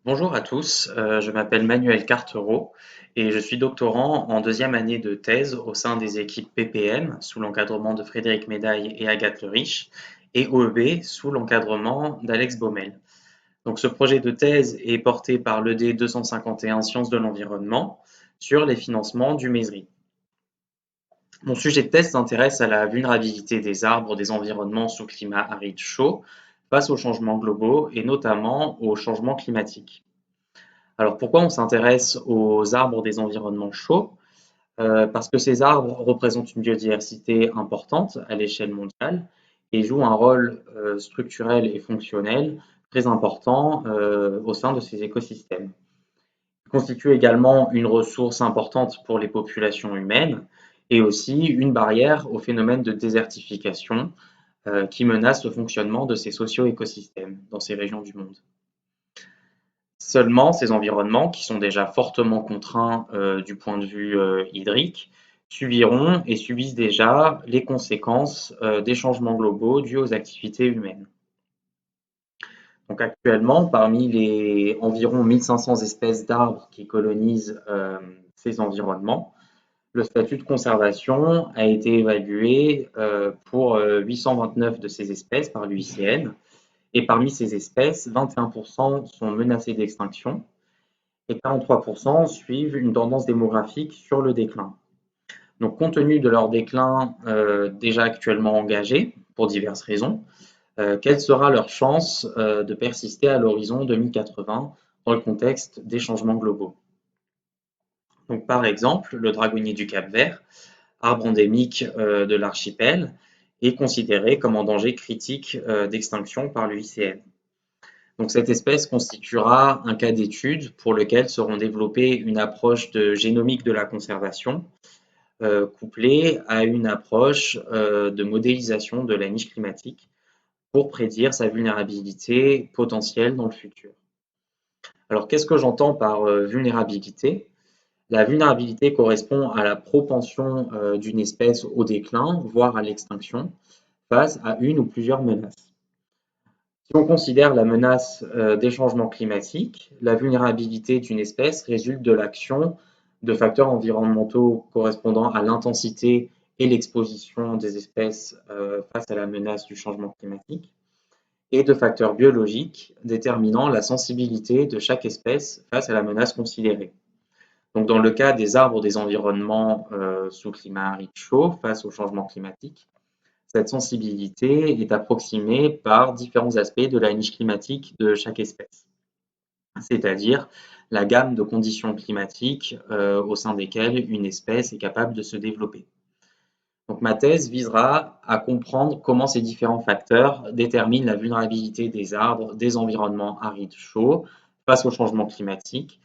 Bonjour à tous, je m'appelle Manuel Cartereau et je suis doctorant en deuxième année de thèse au sein des équipes PPM sous l'encadrement de Frédéric Médaille et Agathe Le Riche et OEB sous l'encadrement d'Alex Baumel. Donc ce projet de thèse est porté par l'ED 251 Sciences de l'environnement sur les financements du MESRI. Mon sujet de thèse s'intéresse à la vulnérabilité des arbres des environnements sous climat aride chaud face aux changements globaux et notamment au changement climatique. Alors pourquoi on s'intéresse aux arbres des environnements chauds? Parce que ces arbres représentent une biodiversité importante à l'échelle mondiale et jouent un rôle structurel et fonctionnel très important au sein de ces écosystèmes. Ils constituent également une ressource importante pour les populations humaines et aussi une barrière au phénomène de désertification qui menace le fonctionnement de ces socio-écosystèmes dans ces régions du monde. Seulement, ces environnements, qui sont déjà fortement contraints du point de vue hydrique, subiront et subissent déjà les conséquences des changements globaux dus aux activités humaines. Donc actuellement, parmi les environ 1500 espèces d'arbres qui colonisent ces environnements, le statut de conservation a été évalué pour 829 de ces espèces par l'UICN, et parmi ces espèces, 21% sont menacées d'extinction et 43% suivent une tendance démographique sur le déclin. Donc, compte tenu de leur déclin déjà actuellement engagé, pour diverses raisons, quelle sera leur chance de persister à l'horizon 2080 dans le contexte des changements globaux? Donc, par exemple, le dragonnier du Cap-Vert, arbre endémique de l'archipel, est considéré comme en danger critique d'extinction par l'UICN. Donc cette espèce constituera un cas d'étude pour lequel seront développées une approche de génomique de la conservation, couplée à une approche de modélisation de la niche climatique pour prédire sa vulnérabilité potentielle dans le futur. Alors qu'est-ce que j'entends par vulnérabilité? La vulnérabilité correspond à la propension d'une espèce au déclin, voire à l'extinction, face à une ou plusieurs menaces. Si on considère la menace des changements climatiques, la vulnérabilité d'une espèce résulte de l'action de facteurs environnementaux correspondant à l'intensité et l'exposition des espèces face à la menace du changement climatique, et de facteurs biologiques déterminant la sensibilité de chaque espèce face à la menace considérée. Donc dans le cas des arbres des environnements sous climat aride chaud face au changement climatique, cette sensibilité est approximée par différents aspects de la niche climatique de chaque espèce, c'est-à-dire la gamme de conditions climatiques au sein desquelles une espèce est capable de se développer. Donc ma thèse visera à comprendre comment ces différents facteurs déterminent la vulnérabilité des arbres des environnements arides chauds face au changement climatique,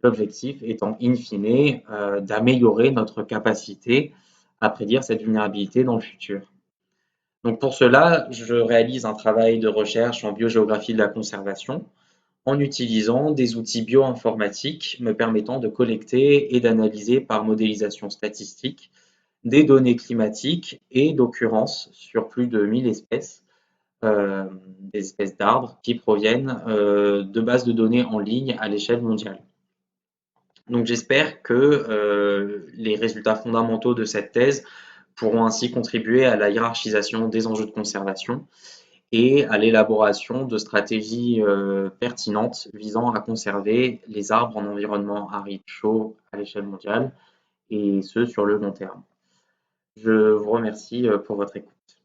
l'objectif étant in fine d'améliorer notre capacité à prédire cette vulnérabilité dans le futur. Donc pour cela, je réalise un travail de recherche en biogéographie de la conservation en utilisant des outils bioinformatiques me permettant de collecter et d'analyser par modélisation statistique des données climatiques et d'occurrences sur plus de 1000 espèces, des espèces d'arbres qui proviennent de bases de données en ligne à l'échelle mondiale. Donc j'espère que les résultats fondamentaux de cette thèse pourront ainsi contribuer à la hiérarchisation des enjeux de conservation et à l'élaboration de stratégies pertinentes visant à conserver les arbres en environnement aride chaud à l'échelle mondiale, et ce sur le long terme. Je vous remercie pour votre écoute.